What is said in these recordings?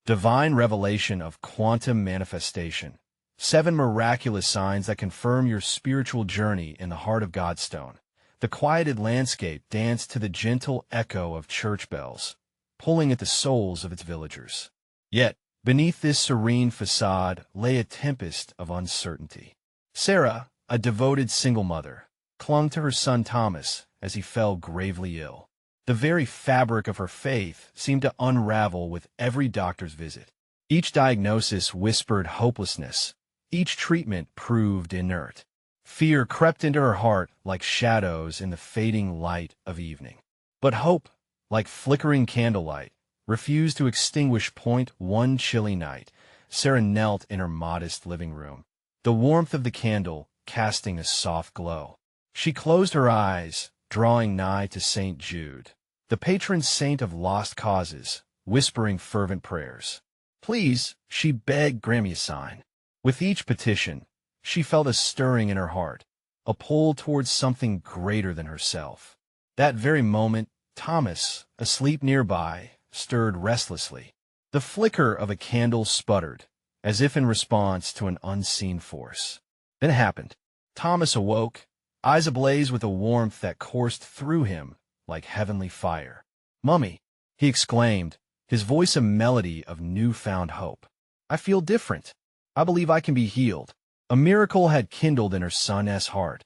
Divine revelation of quantum manifestation. 7 miraculous signs that confirm your spiritual journey in the heart of Godstone. The quieted landscape danced to the gentle echo of church bells, pulling at the souls of its villagers. Yet, beneath this serene facade lay a tempest of uncertainty. Sarah, a devoted single mother, clung to her son Thomas as he fell gravely ill. The very fabric of her faith seemed to unravel with every doctor's visit. Each diagnosis whispered hopelessness. Each treatment proved inert. Fear crept into her heart like shadows in the fading light of evening. But hope, like flickering candlelight, refused to extinguish point one chilly night. Sarah knelt in her modest living room, the warmth of the candle casting a soft glow. She closed her eyes, drawing nigh to St. Jude, the patron saint of lost causes, whispering fervent prayers. "Please," she begged, "grant me a sign." With each petition, she felt a stirring in her heart, a pull towards something greater than herself. That very moment, Thomas, asleep nearby, stirred restlessly. The flicker of a candle sputtered, as if in response to an unseen force. Then it happened. Thomas awoke, eyes ablaze with a warmth that coursed through him like heavenly fire. "Mummy," he exclaimed, his voice a melody of newfound hope. "I feel different. I believe I can be healed." A miracle had kindled in her son's heart,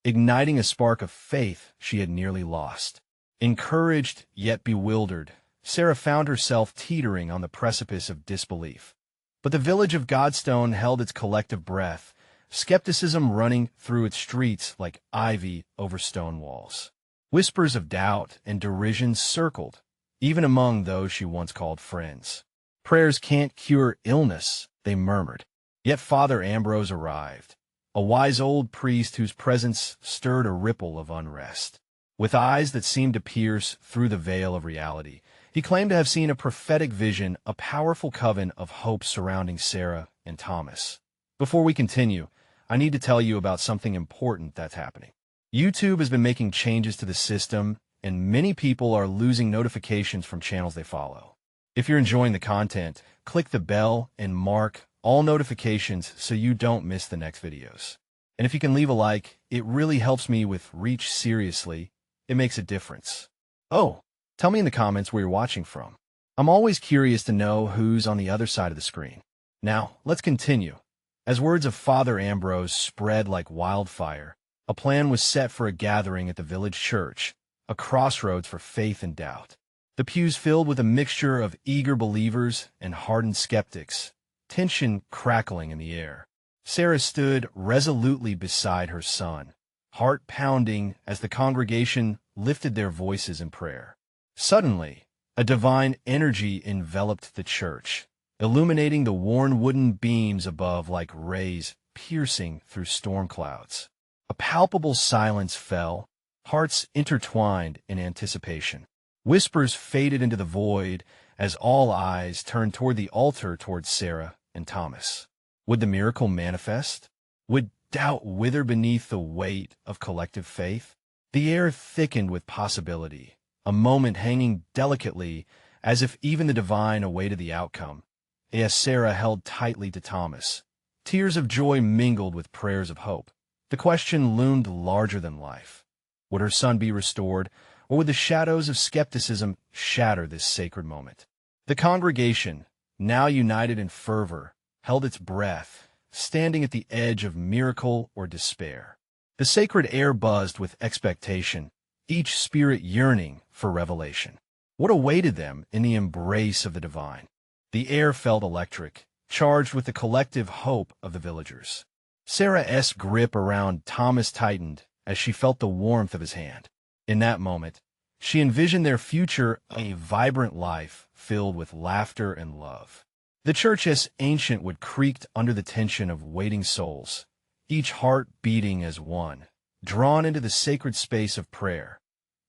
igniting a spark of faith she had nearly lost. Encouraged yet bewildered, Sarah found herself teetering on the precipice of disbelief. But the village of Godstone held its collective breath, skepticism running through its streets like ivy over stone walls. Whispers of doubt and derision circled, even among those she once called friends. "Prayers can't cure illness," they murmured. Yet Father Ambrose arrived, a wise old priest whose presence stirred a ripple of unrest. With eyes that seemed to pierce through the veil of reality, he claimed to have seen a prophetic vision, a powerful coven of hope surrounding Sarah and Thomas. Before we continue, I need to tell you about something important that's happening. YouTube has been making changes to the system, and many people are losing notifications from channels they follow. If you're enjoying the content, click the bell and mark all notifications so you don't miss the next videos. And if you can leave a like, it really helps me with reach. Seriously, it makes a difference. Oh, tell me in the comments where you're watching from. I'm always curious to know who's on the other side of the screen. Now, let's continue. As words of Father Ambrose spread like wildfire, a plan was set for a gathering at the village church, a crossroads for faith and doubt. The pews filled with a mixture of eager believers and hardened skeptics, tension crackling in the air. Sarah stood resolutely beside her son, heart pounding as the congregation lifted their voices in prayer. Suddenly, a divine energy enveloped the church, illuminating the worn wooden beams above like rays piercing through storm clouds. A palpable silence fell, hearts intertwined in anticipation. Whispers faded into the void as all eyes turned toward the altar towards Sarah and Thomas. Would the miracle manifest? Would doubt wither beneath the weight of collective faith? The air thickened with possibility, a moment hanging delicately as if even the divine awaited the outcome. As Sarah held tightly to Thomas, tears of joy mingled with prayers of hope. The question loomed larger than life. Would her son be restored, or would the shadows of skepticism shatter this sacred moment? The congregation, now united in fervor, held its breath, standing at the edge of miracle or despair. The sacred air buzzed with expectation, each spirit yearning for revelation. What awaited them in the embrace of the divine? The air felt electric, charged with the collective hope of the villagers. Sarah's grip around Thomas tightened as she felt the warmth of his hand. In that moment, she envisioned their future, a vibrant life filled with laughter and love. The church as ancient would creaked under the tension of waiting souls, each heart beating as one, drawn into the sacred space of prayer.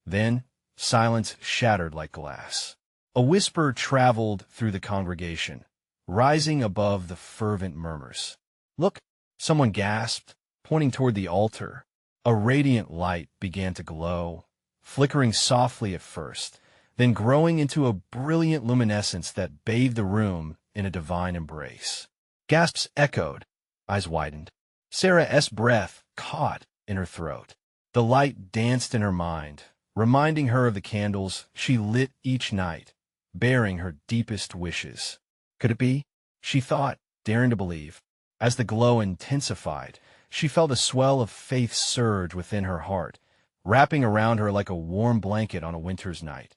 Then, silence shattered like glass. A whisper traveled through the congregation, rising above the fervent murmurs. "Look," someone gasped, pointing toward the altar. A radiant light began to glow, flickering softly at first, then growing into a brilliant luminescence that bathed the room in a divine embrace. Gasps echoed, eyes widened. Sarah's breath caught in her throat. The light danced in her mind, reminding her of the candles she lit each night, bearing her deepest wishes. Could it be? She thought, daring to believe. As the glow intensified, she felt a swell of faith surge within her heart, wrapping around her like a warm blanket on a winter's night.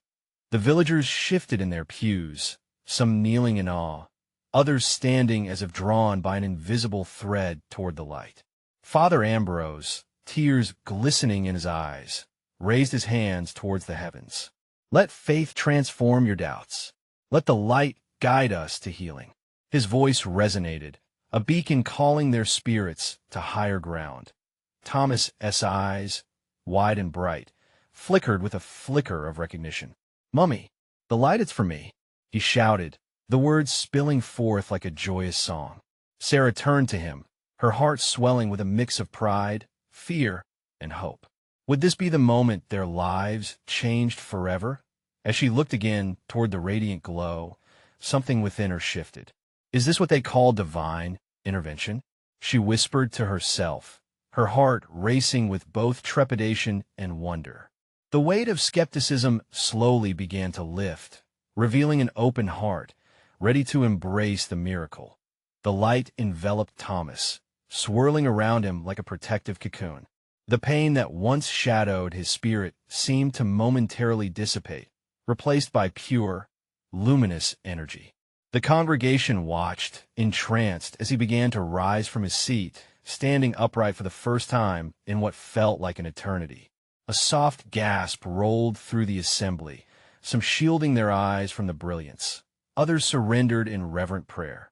The villagers shifted in their pews, some kneeling in awe, others standing as if drawn by an invisible thread toward the light. Father Ambrose, tears glistening in his eyes, raised his hands towards the heavens. Let faith transform your doubts. Let the light guide us to healing. His voice resonated, a beacon calling their spirits to higher ground. Thomas's eyes, wide and bright, flickered with a flicker of recognition. "Mummy, the light is for me," he shouted, the words spilling forth like a joyous song. Sarah turned to him, her heart swelling with a mix of pride, fear, and hope. Would this be the moment their lives changed forever? As she looked again toward the radiant glow, something within her shifted. Is this what they call divine intervention? She whispered to herself, her heart racing with both trepidation and wonder. The weight of skepticism slowly began to lift, revealing an open heart, ready to embrace the miracle. The light enveloped Thomas, swirling around him like a protective cocoon. The pain that once shadowed his spirit seemed to momentarily dissipate, replaced by pure, luminous energy. The congregation watched, entranced, as he began to rise from his seat, standing upright for the first time in what felt like an eternity. A soft gasp rolled through the assembly, some shielding their eyes from the brilliance. Others surrendered in reverent prayer.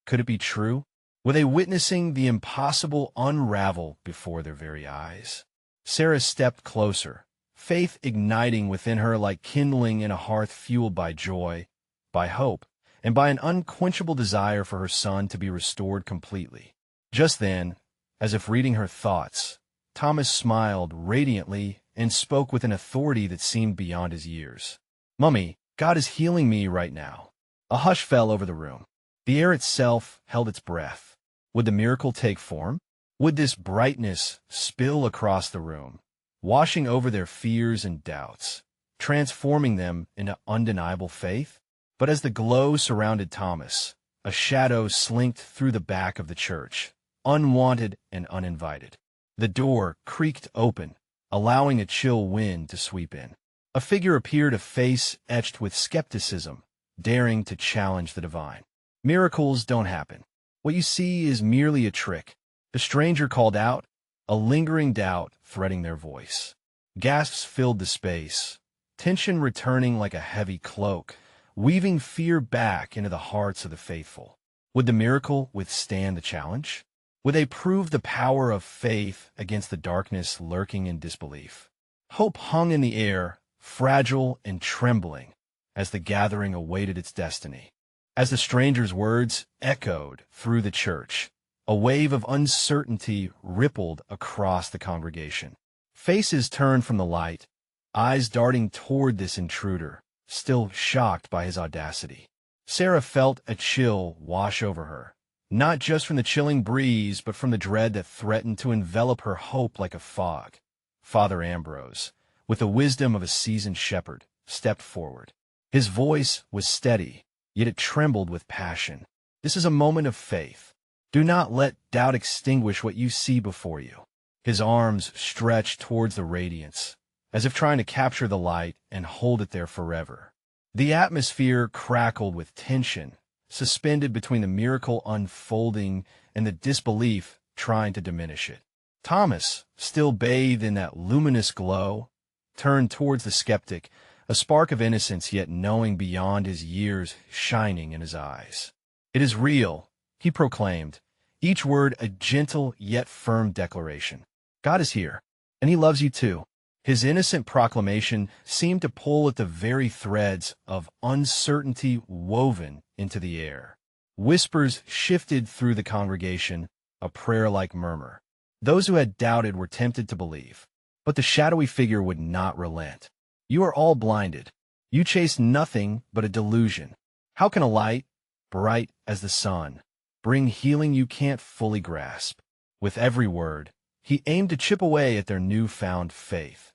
Could it be true? Were they witnessing the impossible unravel before their very eyes? Sarah stepped closer, faith igniting within her like kindling in a hearth fueled by joy, by hope, and by an unquenchable desire for her son to be restored completely. Just then, as if reading her thoughts, Thomas smiled radiantly and spoke with an authority that seemed beyond his years. "Mummy, God is healing me right now." A hush fell over the room. The air itself held its breath. Would the miracle take form? Would this brightness spill across the room, washing over their fears and doubts, transforming them into undeniable faith? But as the glow surrounded Thomas, a shadow slinked through the back of the church, unwanted and uninvited. The door creaked open, allowing a chill wind to sweep in. A figure appeared, a face etched with skepticism, daring to challenge the divine. "Miracles don't happen. What you see is merely a trick," the stranger called out, a lingering doubt threading their voice. Gasps filled the space, tension returning like a heavy cloak, weaving fear back into the hearts of the faithful. Would the miracle withstand the challenge? Would they prove the power of faith against the darkness lurking in disbelief? Hope hung in the air, fragile and trembling, as the gathering awaited its destiny. As the stranger's words echoed through the church, a wave of uncertainty rippled across the congregation. Faces turned from the light, eyes darting toward this intruder, still shocked by his audacity. Sarah felt a chill wash over her, not just from the chilling breeze, but from the dread that threatened to envelop her hope like a fog. Father Ambrose, with the wisdom of a seasoned shepherd, stepped forward. His voice was steady, yet it trembled with passion. "This is a moment of faith. Do not let doubt extinguish what you see before you." His arms stretched towards the radiance, as if trying to capture the light and hold it there forever. The atmosphere crackled with tension, suspended between the miracle unfolding and the disbelief trying to diminish it. Thomas, still bathed in that luminous glow, turned towards the skeptic, a spark of innocence yet knowing beyond his years shining in his eyes. "It is real," he proclaimed, each word a gentle yet firm declaration. "God is here, and he loves you too." His innocent proclamation seemed to pull at the very threads of uncertainty woven into the air. Whispers shifted through the congregation, a prayer-like murmur. Those who had doubted were tempted to believe, but the shadowy figure would not relent. "You are all blinded. You chase nothing but a delusion. How can a light, bright as the sun, bring healing you can't fully grasp? With every word, he aimed to chip away at their newfound faith.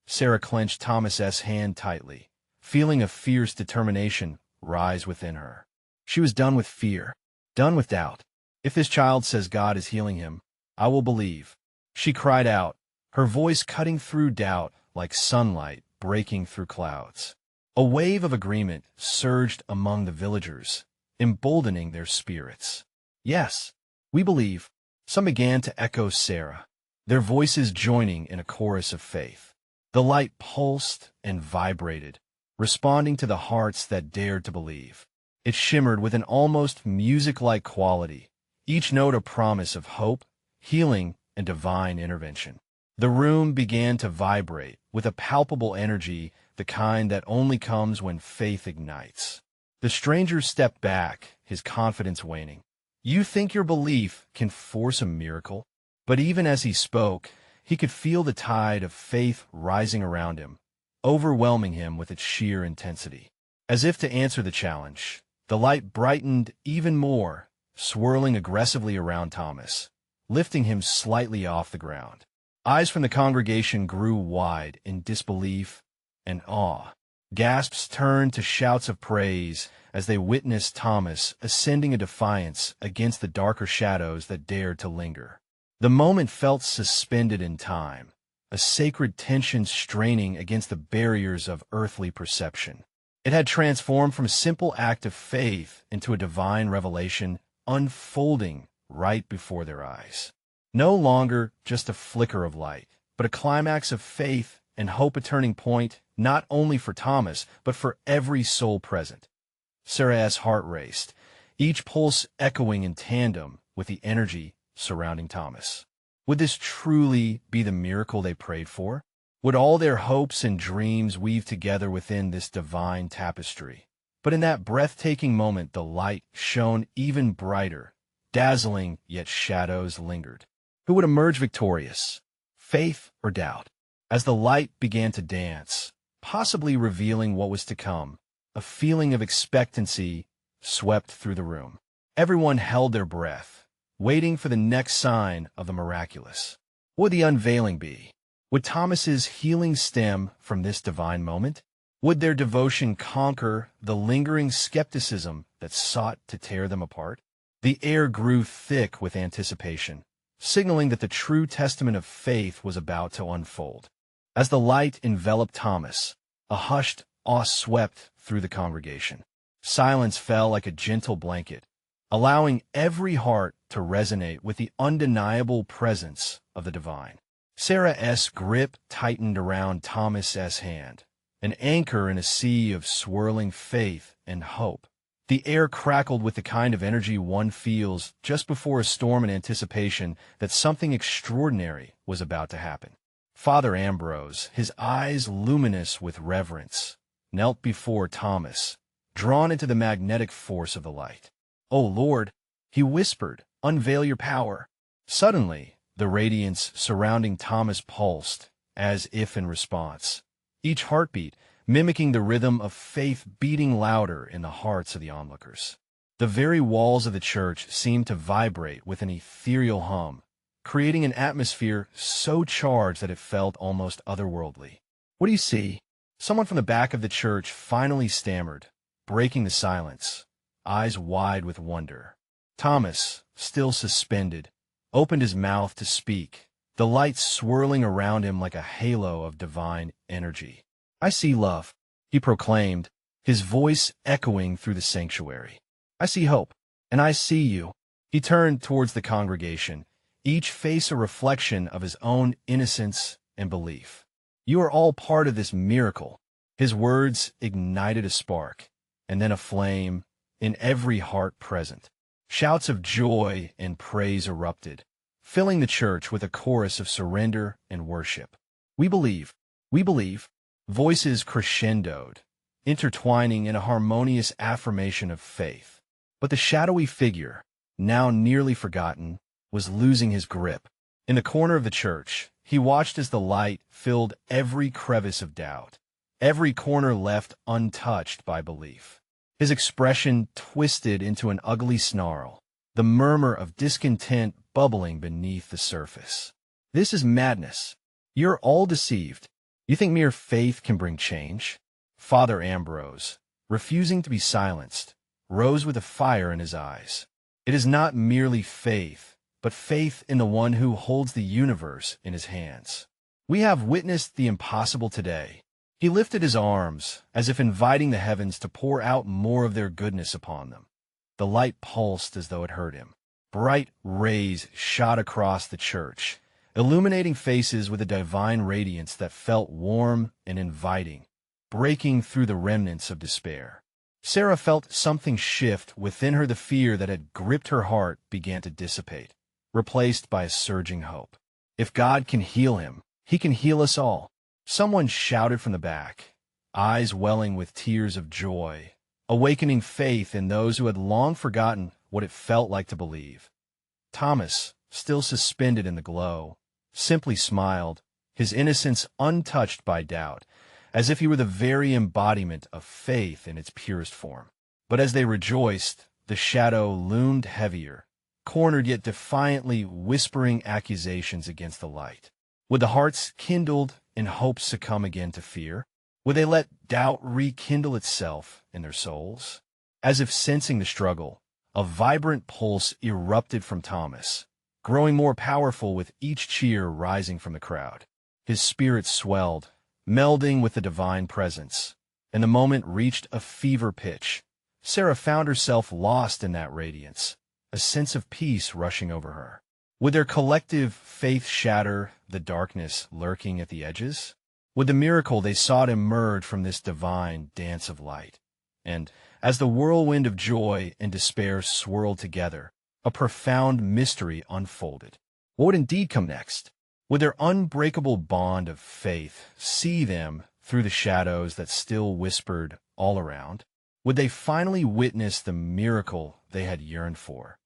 Sarah clenched Thomas's hand tightly, feeling a fierce determination rise within her. She was done with fear, done with doubt. If this child says God is healing him, I will believe. She cried out, her voice cutting through doubt like sunlight breaking through clouds. A wave of agreement surged among the villagers, emboldening their spirits. Yes, we believe. Some began to echo Sarah, their voices joining in a chorus of faith. The light pulsed and vibrated, responding to the hearts that dared to believe. It shimmered with an almost music-like quality, each note a promise of hope, healing, and divine intervention. The room began to vibrate with a palpable energy, the kind that only comes when faith ignites. The stranger stepped back, his confidence waning. You think your belief can force a miracle? But even as he spoke, he could feel the tide of faith rising around him, overwhelming him with its sheer intensity. As if to answer the challenge, the light brightened even more, swirling aggressively around Thomas, lifting him slightly off the ground. Eyes from the congregation grew wide in disbelief and awe. Gasps turned to shouts of praise as they witnessed Thomas ascending a defiance against the darker shadows that dared to linger. The moment felt suspended in time, a sacred tension straining against the barriers of earthly perception. It had transformed from a simple act of faith into a divine revelation unfolding right before their eyes. No longer just a flicker of light, but a climax of faith and hope, a turning point not only for Thomas, but for every soul present. Sarah's heart raced, each pulse echoing in tandem with the energy surrounding Thomas. Would this truly be the miracle they prayed for? Would all their hopes and dreams weave together within this divine tapestry? But in that breathtaking moment, the light shone even brighter, dazzling, yet shadows lingered. Who would emerge victorious? Faith or doubt? As the light began to dance, possibly revealing what was to come, a feeling of expectancy swept through the room. Everyone held their breath, waiting for the next sign of the miraculous. What would the unveiling be? Would Thomas's healing stem from this divine moment? Would their devotion conquer the lingering skepticism that sought to tear them apart? The air grew thick with anticipation, signaling that the true testament of faith was about to unfold. As the light enveloped Thomas, a hushed awe swept through the congregation. Silence fell like a gentle blanket, allowing every heart to resonate with the undeniable presence of the divine. Sarah's grip tightened around Thomas's hand, an anchor in a sea of swirling faith and hope. The air crackled with the kind of energy one feels just before a storm, in anticipation that something extraordinary was about to happen. Father Ambrose, his eyes luminous with reverence, knelt before Thomas, drawn into the magnetic force of the light. "O Lord," he whispered, "unveil your power." Suddenly, the radiance surrounding Thomas pulsed, as if in response, each heartbeat mimicking the rhythm of faith beating louder in the hearts of the onlookers. The very walls of the church seemed to vibrate with an ethereal hum, creating an atmosphere so charged that it felt almost otherworldly. "What do you see?" Someone from the back of the church finally stammered, breaking the silence, eyes wide with wonder. Thomas, still suspended, opened his mouth to speak, the light swirling around him like a halo of divine energy. "I see love," he proclaimed, his voice echoing through the sanctuary. "I see hope, and I see you." He turned towards the congregation, each face a reflection of his own innocence and belief. "You are all part of this miracle." His words ignited a spark, and then a flame, in every heart present. Shouts of joy and praise erupted, filling the church with a chorus of surrender and worship. "We believe, we believe." Voices crescendoed, intertwining in a harmonious affirmation of faith. But the shadowy figure, now nearly forgotten, was losing his grip. In the corner of the church, he watched as the light filled every crevice of doubt, every corner left untouched by belief. His expression twisted into an ugly snarl, the murmur of discontent bubbling beneath the surface. "This is madness. You're all deceived. You think mere faith can bring change?" Father Ambrose, refusing to be silenced, rose with a fire in his eyes. "It is not merely faith, but faith in the one who holds the universe in his hands. We have witnessed the impossible today." He lifted his arms, as if inviting the heavens to pour out more of their goodness upon them. The light pulsed as though it hurt him. Bright rays shot across the church, illuminating faces with a divine radiance that felt warm and inviting, breaking through the remnants of despair. Sarah felt something shift within her. The fear that had gripped her heart began to dissipate, replaced by a surging hope. If God can heal him, he can heal us all. Someone shouted from the back, eyes welling with tears of joy, awakening faith in those who had long forgotten what it felt like to believe. Thomas, still suspended in the glow, simply smiled, his innocence untouched by doubt, as if he were the very embodiment of faith in its purest form. But as they rejoiced, the shadow loomed heavier, cornered yet defiantly whispering accusations against the light. Would the hearts kindled in hope succumb again to fear? Would they let doubt rekindle itself in their souls? As if sensing the struggle, a vibrant pulse erupted from Thomas, growing more powerful with each cheer rising from the crowd. His spirit swelled, melding with the divine presence, and the moment reached a fever pitch. Sarah found herself lost in that radiance, a sense of peace rushing over her. Would their collective faith shatter the darkness lurking at the edges? Would the miracle they sought emerge from this divine dance of light? And, as the whirlwind of joy and despair swirled together, a profound mystery unfolded. What would indeed come next? Would their unbreakable bond of faith see them through the shadows that still whispered all around? Would they finally witness the miracle they had yearned for?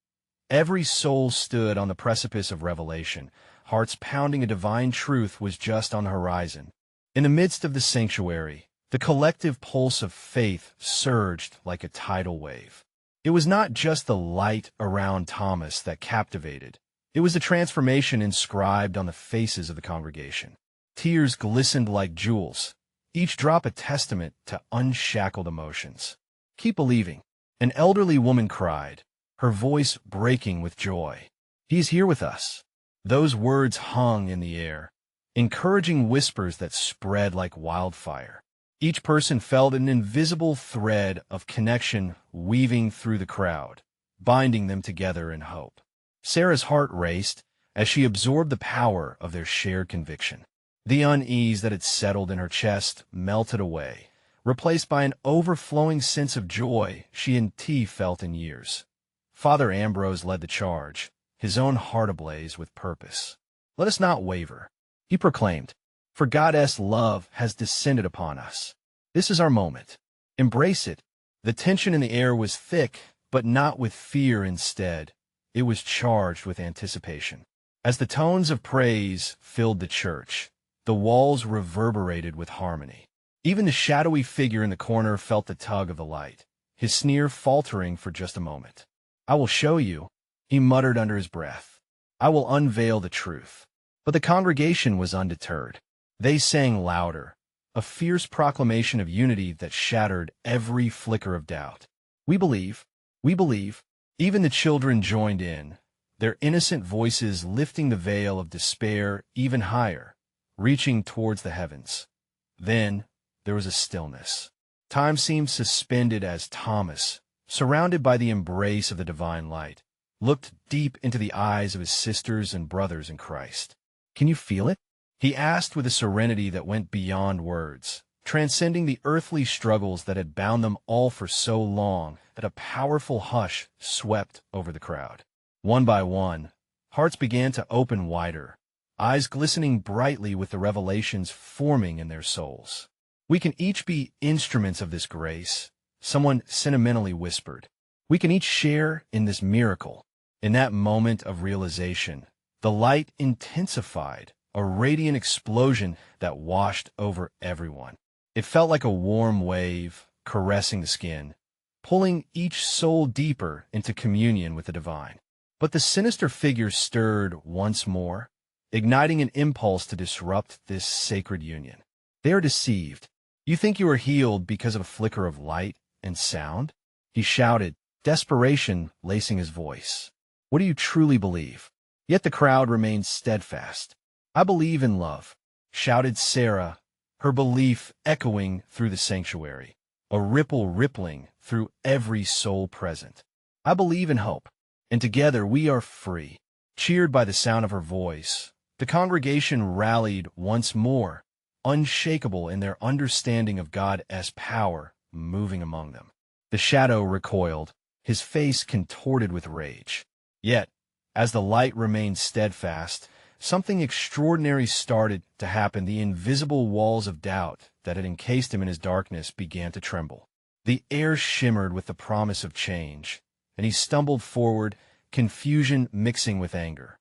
Every soul stood on the precipice of revelation. Hearts pounding a divine truth was just on the horizon. In the midst of the sanctuary, the collective pulse of faith surged like a tidal wave. It was not just the light around Thomas that captivated. It was the transformation inscribed on the faces of the congregation. Tears glistened like jewels, each drop a testament to unshackled emotions. "Keep believing," an elderly woman cried, her voice breaking with joy. "He is here with us." Those words hung in the air, encouraging whispers that spread like wildfire. Each person felt an invisible thread of connection weaving through the crowd, binding them together in hope. Sarah's heart raced as she absorbed the power of their shared conviction. The unease that had settled in her chest melted away, replaced by an overflowing sense of joy she and T felt in years. Father Ambrose led the charge, his own heart ablaze with purpose. "Let us not waver," he proclaimed, "for God's love has descended upon us. This is our moment. Embrace it." The tension in the air was thick, but not with fear. Instead, it was charged with anticipation. As the tones of praise filled the church, the walls reverberated with harmony. Even the shadowy figure in the corner felt the tug of the light, his sneer faltering for just a moment. "I will show you," he muttered under his breath. "I will unveil the truth." But the congregation was undeterred. They sang louder, a fierce proclamation of unity that shattered every flicker of doubt. "We believe, we believe." Even the children joined in, their innocent voices lifting the veil of despair even higher, reaching towards the heavens. Then there was a stillness. Time seemed suspended as Thomas, surrounded by the embrace of the divine light, looked deep into the eyes of his sisters and brothers in Christ. "Can you feel it?" he asked with a serenity that went beyond words, transcending the earthly struggles that had bound them all for so long that a powerful hush swept over the crowd. One by one, hearts began to open wider, eyes glistening brightly with the revelations forming in their souls. "We can each be instruments of this grace," someone sentimentally whispered. "We can each share in this miracle." In that moment of realization, the light intensified, a radiant explosion that washed over everyone. It felt like a warm wave, caressing the skin, pulling each soul deeper into communion with the divine. But the sinister figure stirred once more, igniting an impulse to disrupt this sacred union. They are deceived. You think you are healed because of a flicker of light and sound? He shouted, desperation lacing his voice. What do you truly believe? Yet the crowd remained steadfast. I believe in love, shouted Sarah, her belief echoing through the sanctuary, a ripple rippling through every soul present. I believe in hope, and together we are free. Cheered by the sound of her voice, the congregation rallied once more, unshakable in their understanding of God's power moving among them. The shadow recoiled, his face contorted with rage. Yet, as the light remained steadfast, something extraordinary started to happen. The invisible walls of doubt that had encased him in his darkness began to tremble. The air shimmered with the promise of change, and he stumbled forward, confusion mixing with anger.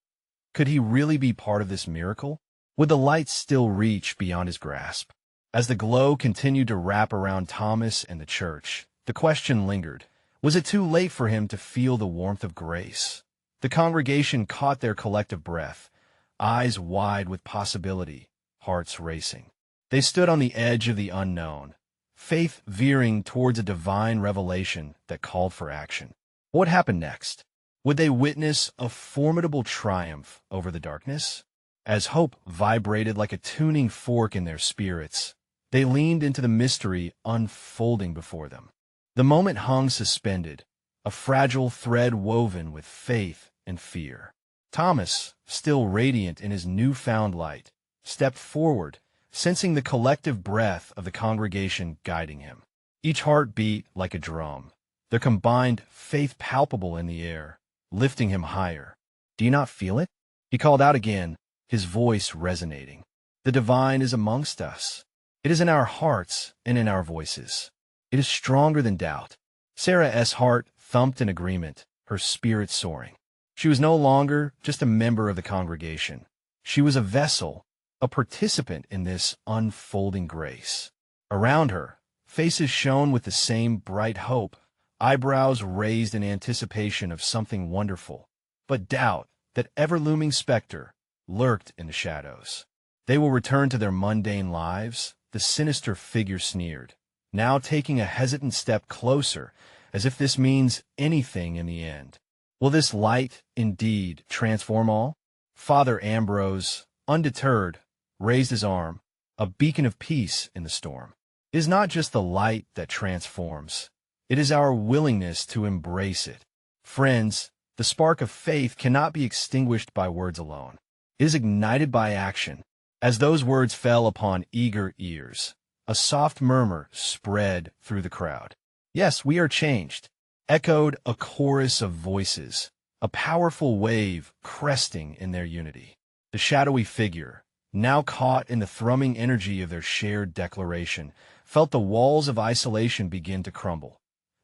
Could he really be part of this miracle? Would the light still reach beyond his grasp? As the glow continued to wrap around Thomas and the church, the question lingered. Was it too late for him to feel the warmth of grace? The congregation caught their collective breath, eyes wide with possibility, hearts racing. They stood on the edge of the unknown, faith veering towards a divine revelation that called for action. What happened next? Would they witness a formidable triumph over the darkness? As hope vibrated like a tuning fork in their spirits, they leaned into the mystery unfolding before them. The moment hung suspended, a fragile thread woven with faith and fear. Thomas, still radiant in his newfound light, stepped forward, sensing the collective breath of the congregation guiding him. Each heart beat like a drum, their combined faith palpable in the air, lifting him higher. Do you not feel it? He called out again, his voice resonating. The divine is amongst us. It is in our hearts and in our voices. It is stronger than doubt. Sarah's heart thumped in agreement, her spirit soaring. She was no longer just a member of the congregation. She was a vessel, a participant in this unfolding grace. Around her, faces shone with the same bright hope, eyebrows raised in anticipation of something wonderful. But doubt, that ever-looming specter, lurked in the shadows. They will return to their mundane lives, the sinister figure sneered, now taking a hesitant step closer, as if this means anything in the end. Will this light indeed transform all? Father Ambrose, undeterred, raised his arm, a beacon of peace in the storm. It is not just the light that transforms. It is our willingness to embrace it. Friends, the spark of faith cannot be extinguished by words alone. It is ignited by action. As those words fell upon eager ears, a soft murmur spread through the crowd. Yes, we are changed, echoed a chorus of voices, a powerful wave cresting in their unity. The shadowy figure, now caught in the thrumming energy of their shared declaration, felt the walls of isolation begin to crumble.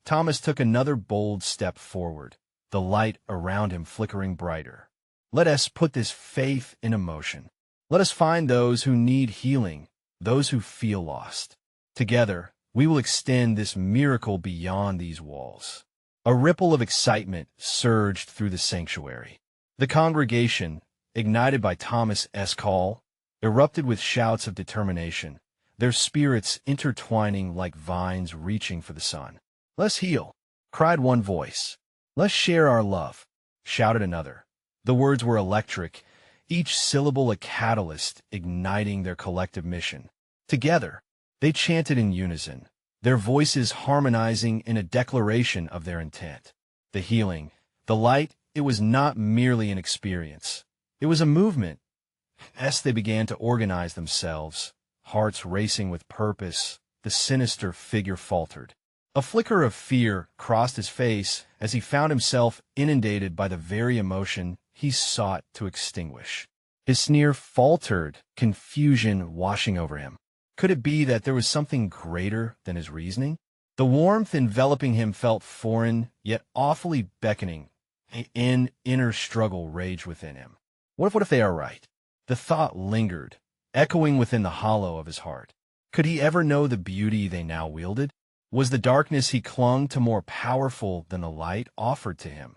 Thomas took another bold step forward, the light around him flickering brighter. Let us put this faith in motion. Let us find those who need healing, those who feel lost. Together, we will extend this miracle beyond these walls. A ripple of excitement surged through the sanctuary. The congregation, ignited by Thomas's call, erupted with shouts of determination, their spirits intertwining like vines reaching for the sun. Let's heal, cried one voice. Let's share our love, shouted another. The words were electric, each syllable a catalyst igniting their collective mission. Together, they chanted in unison, their voices harmonizing in a declaration of their intent. The healing, the light, it was not merely an experience. It was a movement. As they began to organize themselves, hearts racing with purpose, the sinister figure faltered. A flicker of fear crossed his face as he found himself inundated by the very emotion he sought to extinguish. His sneer faltered, confusion washing over him. Could it be that there was something greater than his reasoning? The warmth enveloping him felt foreign, yet awfully beckoning. An inner struggle raged within him. What if they are right? The thought lingered, echoing within the hollow of his heart. Could he ever know the beauty they now wielded? Was the darkness he clung to more powerful than the light offered to him?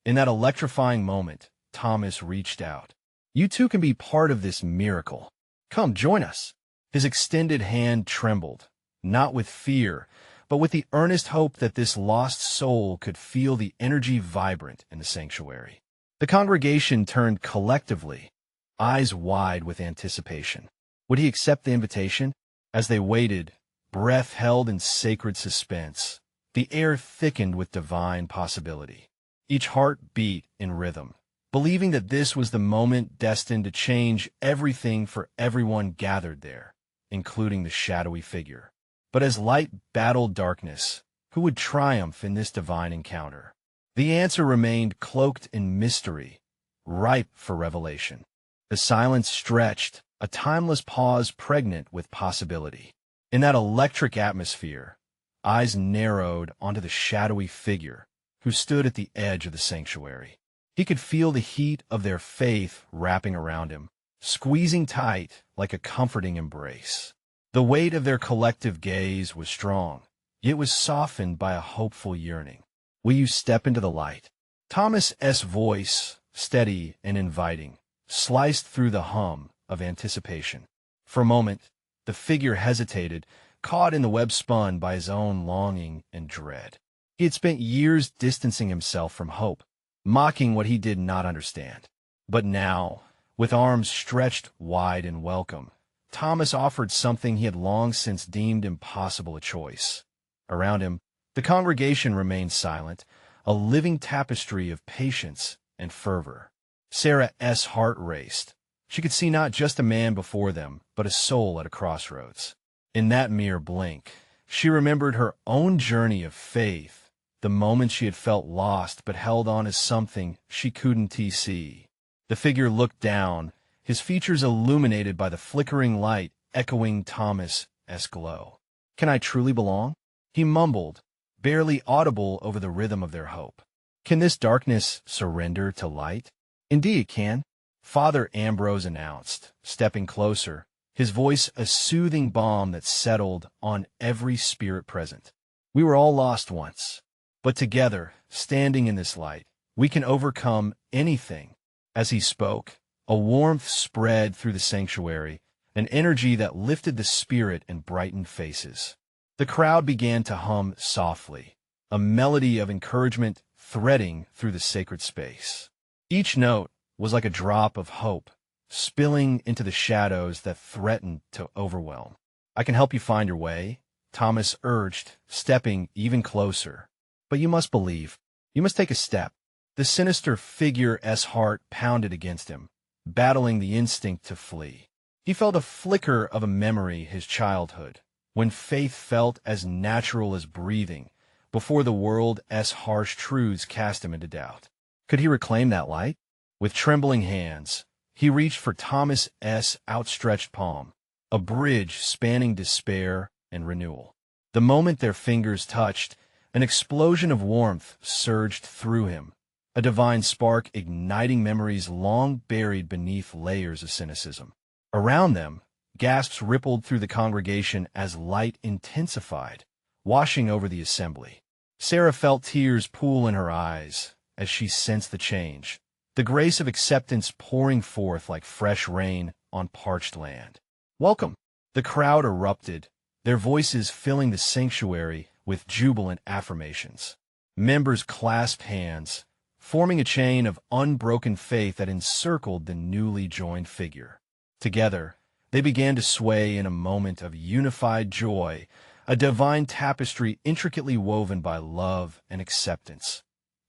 In that electrifying moment, Thomas reached out. You too can be part of this miracle. Come, join us. His extended hand trembled, not with fear, but with the earnest hope that this lost soul could feel the energy vibrant in the sanctuary. The congregation turned collectively, eyes wide with anticipation. Would he accept the invitation? As they waited, breath held in sacred suspense, the air thickened with divine possibility. Each heart beat in rhythm, believing that this was the moment destined to change everything for everyone gathered there, including the shadowy figure. But as light battled darkness, who would triumph in this divine encounter? The answer remained cloaked in mystery, ripe for revelation. The silence stretched, a timeless pause pregnant with possibility. In that electric atmosphere, eyes narrowed onto the shadowy figure who stood at the edge of the sanctuary. He could feel the heat of their faith wrapping around him, squeezing tight like a comforting embrace. The weight of their collective gaze was strong, yet was softened by a hopeful yearning. Will you step into the light? Thomas's voice, steady and inviting, sliced through the hum of anticipation. For a moment, the figure hesitated, caught in the web spun by his own longing and dread. He had spent years distancing himself from hope, mocking what he did not understand. But now, with arms stretched wide in welcome, Thomas offered something he had long since deemed impossible a choice. Around him, the congregation remained silent, a living tapestry of patience and fervor. Sarah's heart raced. She could see not just a man before them, but a soul at a crossroads. In that mere blink, she remembered her own journey of faith, the moment she had felt lost but held on as something she couldn't see. The figure looked down, his features illuminated by the flickering light echoing Thomas's glow. Can I truly belong? He mumbled, barely audible over the rhythm of their hope. Can this darkness surrender to light? Indeed it can. Father Ambrose announced, stepping closer, his voice a soothing balm that settled on every spirit present. We were all lost once, but together, standing in this light, we can overcome anything. As he spoke, a warmth spread through the sanctuary, an energy that lifted the spirit and brightened faces. The crowd began to hum softly, a melody of encouragement threading through the sacred space. Each note was like a drop of hope, spilling into the shadows that threatened to overwhelm. I can help you find your way, Thomas urged, stepping even closer. But you must believe. You must take a step. The sinister figure's heart pounded against him, battling the instinct to flee. He felt a flicker of a memory, his childhood, when faith felt as natural as breathing, before the world's harsh truths cast him into doubt. Could he reclaim that light? With trembling hands, he reached for Thomas's outstretched palm, a bridge spanning despair and renewal. The moment their fingers touched, an explosion of warmth surged through him, a divine spark igniting memories long buried beneath layers of cynicism. Around them, gasps rippled through the congregation as light intensified, washing over the assembly. Sarah felt tears pool in her eyes as she sensed the change, the grace of acceptance pouring forth like fresh rain on parched land. Welcome! The crowd erupted, their voices filling the sanctuary with jubilant affirmations. Members clasped hands, forming a chain of unbroken faith that encircled the newly joined figure. Together, they began to sway in a moment of unified joy, a divine tapestry intricately woven by love and acceptance.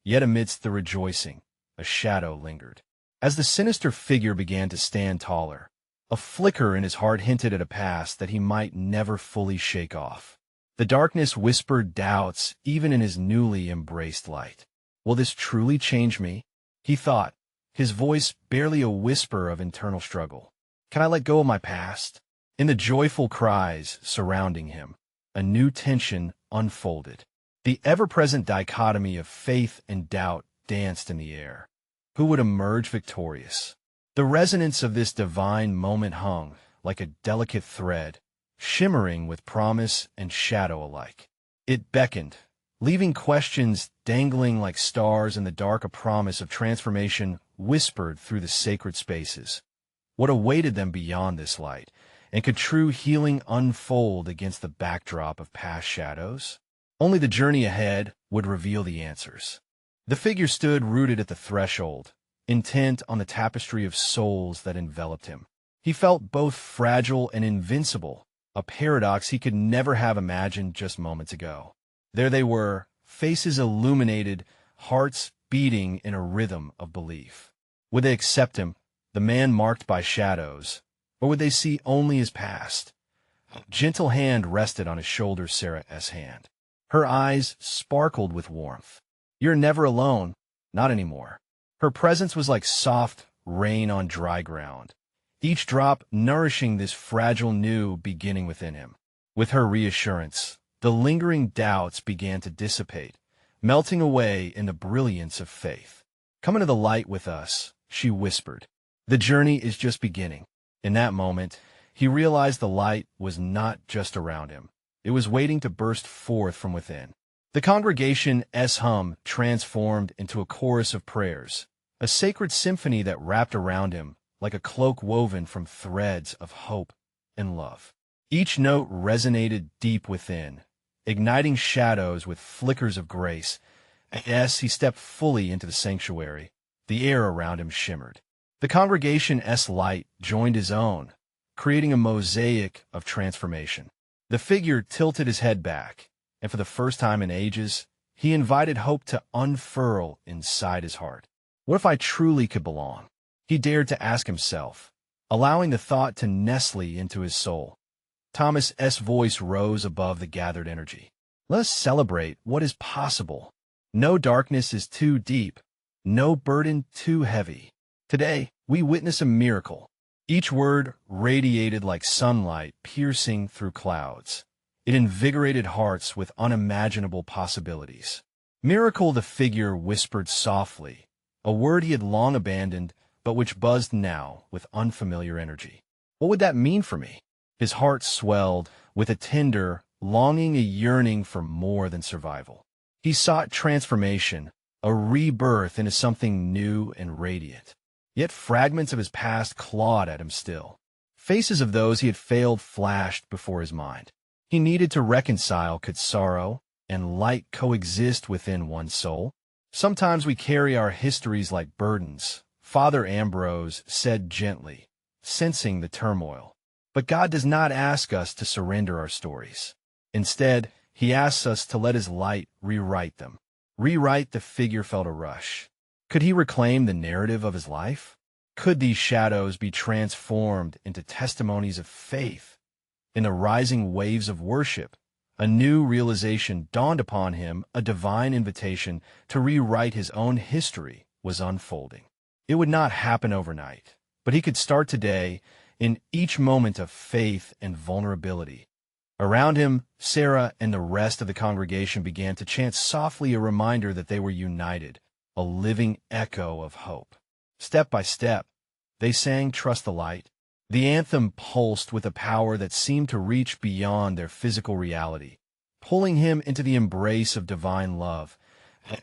Yet amidst the rejoicing, a shadow lingered. As the sinister figure began to stand taller, a flicker in his heart hinted at a past that he might never fully shake off. The darkness whispered doubts even in his newly embraced light. Will this truly change me? He thought, his voice barely a whisper of internal struggle. Can I let go of my past? In the joyful cries surrounding him, a new tension unfolded. The ever-present dichotomy of faith and doubt danced in the air. Who would emerge victorious? The resonance of this divine moment hung, like a delicate thread, shimmering with promise and shadow alike. It beckoned, leaving questions dangling like stars in the dark. A promise of transformation whispered through the sacred spaces. What awaited them beyond this light? And could true healing unfold against the backdrop of past shadows? Only the journey ahead would reveal the answers. The figure stood rooted at the threshold, intent on the tapestry of souls that enveloped him. He felt both fragile and invincible, a paradox he could never have imagined just moments ago. There they were, faces illuminated, hearts beating in a rhythm of belief. Would they accept him, the man marked by shadows, or would they see only his past? A gentle hand rested on his shoulder. Sarah's hand. Her eyes sparkled with warmth. "You're never alone, not anymore." Her presence was like soft rain on dry ground, each drop nourishing this fragile new beginning within him. With her reassurance, the lingering doubts began to dissipate, melting away in the brilliance of faith. "Come into the light with us," she whispered. "The journey is just beginning." In that moment, he realized the light was not just around him. It was waiting to burst forth from within. The congregation's hum transformed into a chorus of prayers, a sacred symphony that wrapped around him like a cloak woven from threads of hope and love. Each note resonated deep within, igniting shadows with flickers of grace. As he stepped fully into the sanctuary, the air around him shimmered. The congregation's light joined his own, creating a mosaic of transformation. The figure tilted his head back, and for the first time in ages, he invited hope to unfurl inside his heart. What if I truly could belong? He dared to ask himself, allowing the thought to nestle into his soul. Thomas's voice rose above the gathered energy. "Let us celebrate what is possible. No darkness is too deep, no burden too heavy. Today, we witness a miracle." Each word radiated like sunlight piercing through clouds. It invigorated hearts with unimaginable possibilities. "Miracle," the figure whispered softly, a word he had long abandoned, but which buzzed now with unfamiliar energy. What would that mean for me? His heart swelled with a tender, longing, a yearning for more than survival. He sought transformation, a rebirth into something new and radiant. Yet fragments of his past clawed at him still. Faces of those he had failed flashed before his mind. He needed to reconcile. Could sorrow and light coexist within one's soul? "Sometimes we carry our histories like burdens," Father Ambrose said gently, sensing the turmoil. "But God does not ask us to surrender our stories. Instead, he asks us to let his light rewrite them." Rewrite. The figure felt a rush. Could he reclaim the narrative of his life? Could these shadows be transformed into testimonies of faith? In the rising waves of worship, a new realization dawned upon him. A divine invitation to rewrite his own history was unfolding. It would not happen overnight, but he could start today, in each moment of faith and vulnerability. Around him, Sarah and the rest of the congregation began to chant softly, a reminder that they were united, a living echo of hope. Step by step, they sang "Trust the Light." The anthem pulsed with a power that seemed to reach beyond their physical reality, pulling him into the embrace of divine love.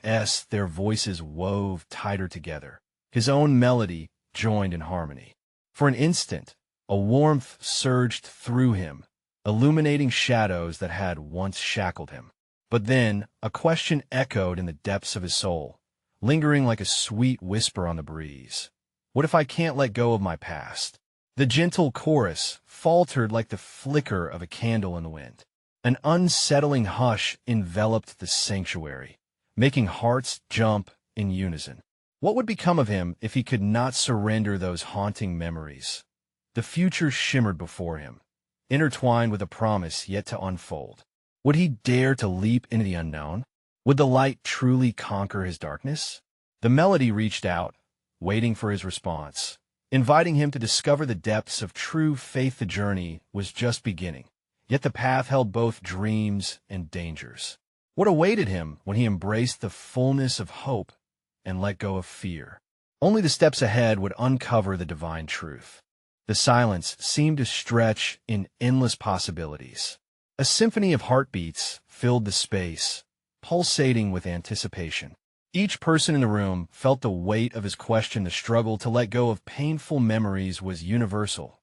As their voices wove tighter together, his own melody joined in harmony. For an instant, a warmth surged through him, illuminating shadows that had once shackled him. But then, a question echoed in the depths of his soul, lingering like a sweet whisper on the breeze. "What if I can't let go of my past?" The gentle chorus faltered like the flicker of a candle in the wind. An unsettling hush enveloped the sanctuary, making hearts jump in unison. What would become of him if he could not surrender those haunting memories? The future shimmered before him, intertwined with a promise yet to unfold. Would he dare to leap into the unknown? Would the light truly conquer his darkness? The melody reached out, waiting for his response, inviting him to discover the depths of true faith. The journey was just beginning, yet the path held both dreams and dangers. What awaited him when he embraced the fullness of hope and let go of fear? Only the steps ahead would uncover the divine truth. The silence seemed to stretch in endless possibilities. A symphony of heartbeats filled the space, pulsating with anticipation. Each person in the room felt the weight of his question. The struggle to let go of painful memories was universal.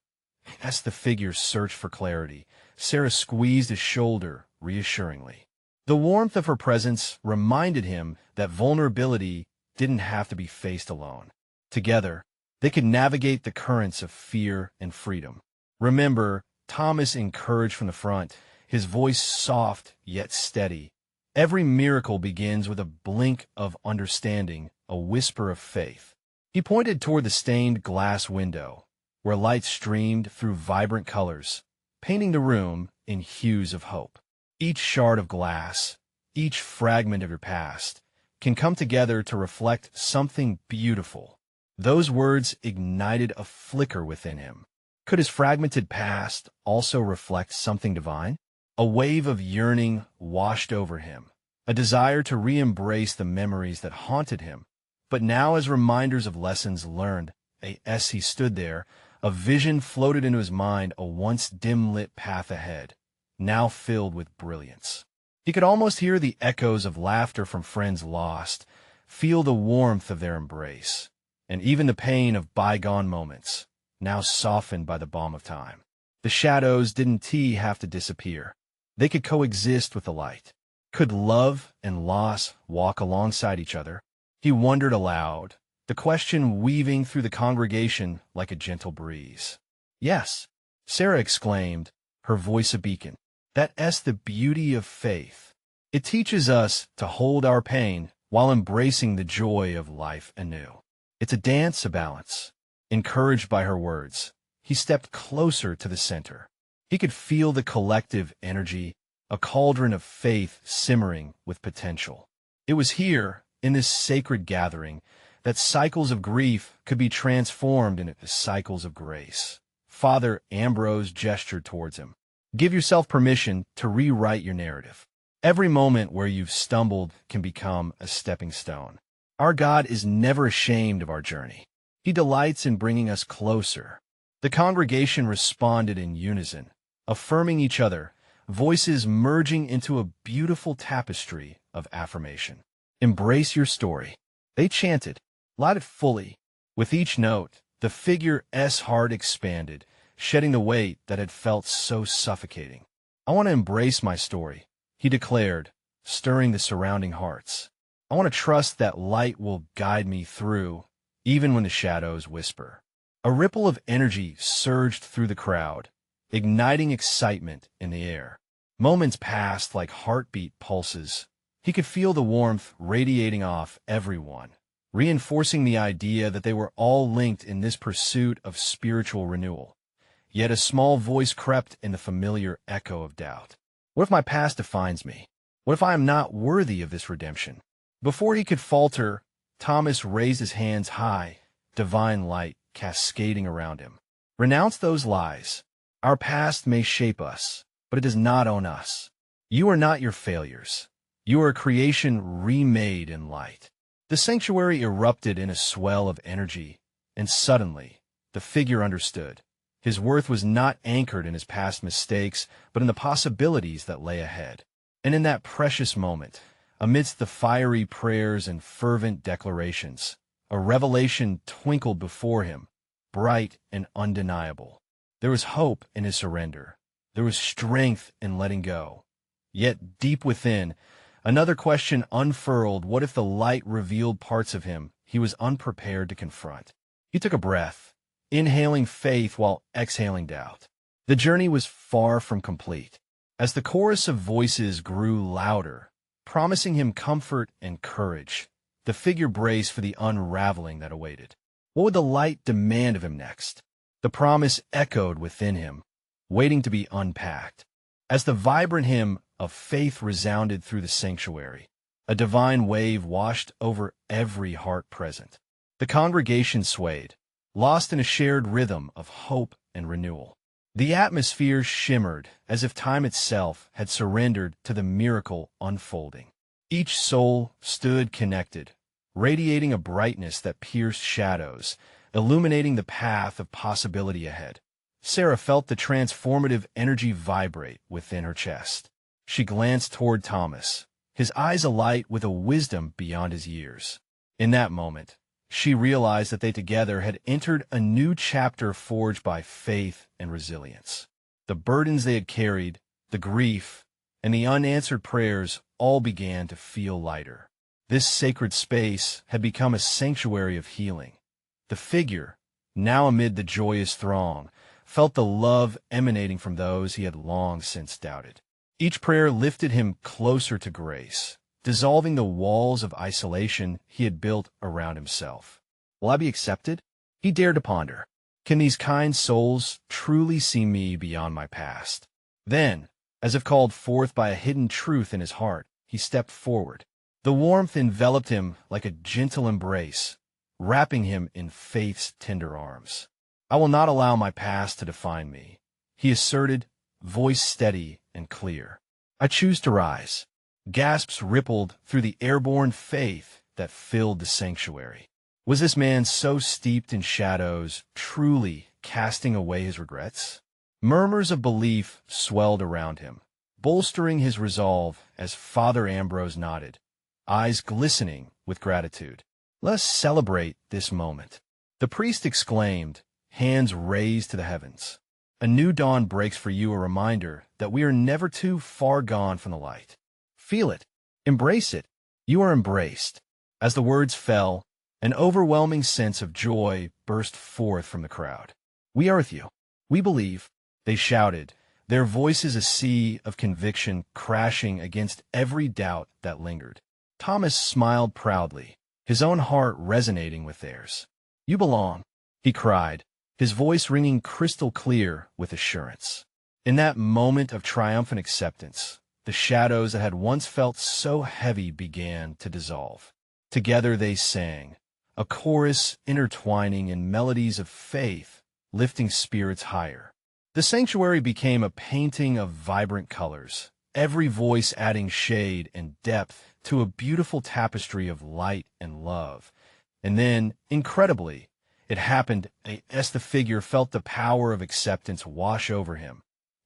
As the figure searched for clarity, Sarah squeezed his shoulder reassuringly. The warmth of her presence reminded him that vulnerability didn't have to be faced alone. Together, they could navigate the currents of fear and freedom. "Remember," Thomas encouraged from the front, his voice soft yet steady. "Every miracle begins with a blink of understanding, a whisper of faith." He pointed toward the stained glass window, where light streamed through vibrant colors, painting the room in hues of hope. Each shard of glass, each fragment of your past, can come together to reflect something beautiful. Those words ignited a flicker within him. Could his fragmented past also reflect something divine? A wave of yearning washed over him, a desire to re-embrace the memories that haunted him, but now as reminders of lessons learned. As he stood there, a vision floated into his mind, a once dim-lit path ahead, now filled with brilliance. He could almost hear the echoes of laughter from friends lost, feel the warmth of their embrace, and even the pain of bygone moments, now softened by the balm of time. The shadows didn't have to disappear. They could coexist with the light. Could love and loss walk alongside each other? He wondered aloud, the question weaving through the congregation like a gentle breeze. "Yes," Sarah exclaimed, her voice a beacon. "That's the beauty of faith. It teaches us to hold our pain while embracing the joy of life anew. It's a dance of balance." Encouraged by her words, he stepped closer to the center. He could feel the collective energy, a cauldron of faith simmering with potential. It was here, in this sacred gathering, that cycles of grief could be transformed into cycles of grace. Father Ambrose gestured towards him. "Give yourself permission to rewrite your narrative. Every moment where you've stumbled can become a stepping stone. Our God is never ashamed of our journey. He delights in bringing us closer." The congregation responded in unison, affirming each other, voices merging into a beautiful tapestry of affirmation. "Embrace your story," they chanted, loud and fully. With each note, the figure's heart expanded, shedding the weight that had felt so suffocating. "I want to embrace my story," he declared, stirring the surrounding hearts. "I want to trust that light will guide me through, even when the shadows whisper." A ripple of energy surged through the crowd, igniting excitement in the air. Moments passed like heartbeat pulses. He could feel the warmth radiating off everyone, reinforcing the idea that they were all linked in this pursuit of spiritual renewal. Yet a small voice crept in the familiar echo of doubt. "What if my past defines me? What if I am not worthy of this redemption?" Before he could falter, Thomas raised his hands high, divine light cascading around him. "Renounce those lies. Our past may shape us, but it does not own us. You are not your failures. You are a creation remade in light." The sanctuary erupted in a swell of energy, and suddenly, the figure understood. His worth was not anchored in his past mistakes, but in the possibilities that lay ahead. And in that precious moment, amidst the fiery prayers and fervent declarations, a revelation twinkled before him, bright and undeniable. There was hope in his surrender. There was strength in letting go. Yet deep within, another question unfurled. What if the light revealed parts of him he was unprepared to confront? He took a breath, inhaling faith while exhaling doubt. The journey was far from complete. As the chorus of voices grew louder, promising him comfort and courage, the figure braced for the unraveling that awaited. What would the light demand of him next? The promise echoed within him, waiting to be unpacked. As the vibrant hymn of faith resounded through the sanctuary, a divine wave washed over every heart present. The congregation swayed, lost in a shared rhythm of hope and renewal. The atmosphere shimmered as if time itself had surrendered to the miracle unfolding. Each soul stood connected, radiating a brightness that pierced shadows, illuminating the path of possibility ahead. Sarah felt the transformative energy vibrate within her chest. She glanced toward Thomas, his eyes alight with a wisdom beyond his years. In that moment, she realized that they together had entered a new chapter forged by faith and resilience. The burdens they had carried, the grief, and the unanswered prayers all began to feel lighter. This sacred space had become a sanctuary of healing. The figure, now amid the joyous throng, felt the love emanating from those he had long since doubted. Each prayer lifted him closer to grace, dissolving the walls of isolation he had built around himself. Will I be accepted? He dared to ponder. Can these kind souls truly see me beyond my past? Then, as if called forth by a hidden truth in his heart, he stepped forward. The warmth enveloped him like a gentle embrace, wrapping him in faith's tender arms. I will not allow my past to define me, he asserted, voice steady and clear. I choose to rise. Gasps rippled through the airborne faith that filled the sanctuary. Was this man so steeped in shadows truly casting away his regrets? Murmurs of belief swelled around him, bolstering his resolve as Father Ambrose nodded, eyes glistening with gratitude. Let us celebrate this moment. The priest exclaimed, hands raised to the heavens. A new dawn breaks for you, a reminder that we are never too far gone from the light. Feel it. Embrace it. You are embraced. As the words fell, an overwhelming sense of joy burst forth from the crowd. We are with you. We believe, they shouted, their voices a sea of conviction crashing against every doubt that lingered. Thomas smiled proudly, his own heart resonating with theirs. You belong, he cried, his voice ringing crystal clear with assurance. In that moment of triumphant acceptance, the shadows that had once felt so heavy began to dissolve. Together they sang, a chorus intertwining in melodies of faith, lifting spirits higher. The sanctuary became a painting of vibrant colors, every voice adding shade and depth to a beautiful tapestry of light and love. And then, incredibly, it happened as the figure felt the power of acceptance wash over him.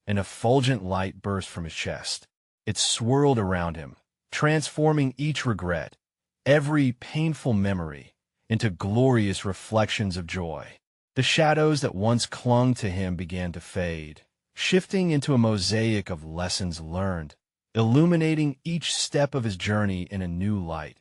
An effulgent light burst from his chest. It swirled around him, transforming each regret, every painful memory, into glorious reflections of joy. The shadows that once clung to him began to fade, shifting into a mosaic of lessons learned, illuminating each step of his journey in a new light.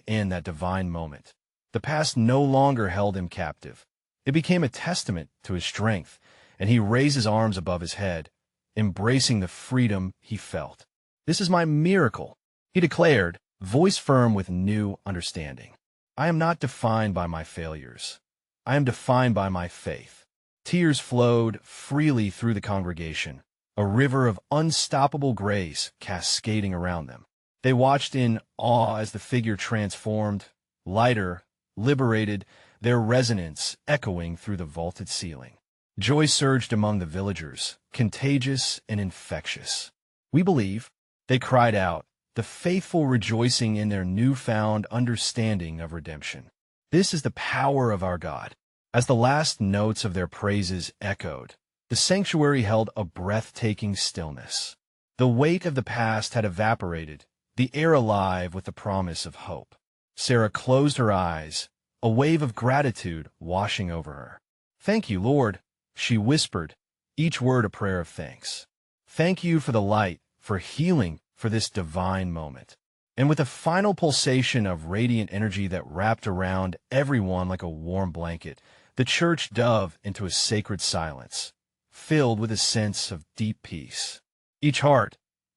In that divine moment, the past no longer held him captive. It became a testament to his strength, and he raised his arms above his head, embracing the freedom he felt. This is my miracle, he declared, voice firm with new understanding. I am not defined by my failures. I am defined by my faith. Tears flowed freely through the congregation, a river of unstoppable grace cascading around them. They watched in awe as the figure transformed, lighter, liberated, their resonance echoing through the vaulted ceiling. Joy surged among the villagers, contagious and infectious. We believe, they cried out, the faithful rejoicing in their newfound understanding of redemption. This is the power of our God. As the last notes of their praises echoed, the sanctuary held a breathtaking stillness. The weight of the past had evaporated, the air alive with the promise of hope. Sarah closed her eyes, a wave of gratitude washing over her. Thank you, Lord, she whispered, each word a prayer of thanks. Thank you for the light, for healing, for this divine moment. And with a final pulsation of radiant energy that wrapped around everyone like a warm blanket, the church dove into a sacred silence, filled with a sense of deep peace. Each heart,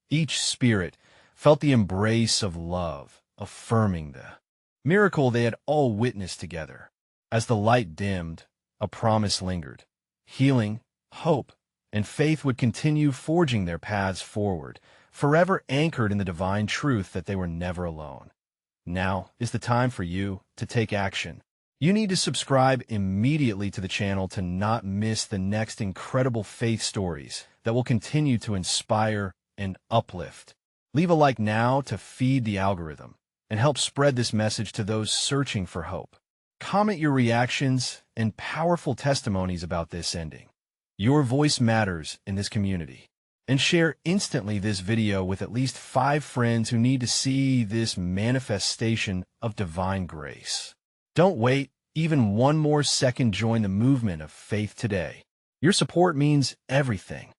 each spirit, felt the embrace of love, affirming the miracle they had all witnessed together. As the light dimmed, a promise lingered. Healing, hope, and faith would continue forging their paths forward, forever anchored in the divine truth that they were never alone. Now is the time for you to take action. You need to subscribe immediately to the channel to not miss the next incredible faith stories that will continue to inspire and uplift. Leave a like now to feed the algorithm, and help spread this message to those searching for hope. Comment your reactions and powerful testimonies about this ending. Your voice matters in this community. And share instantly this video with at least 5 friends who need to see this manifestation of divine grace. Don't wait even one more second. Join the movement of faith today. Your support means everything.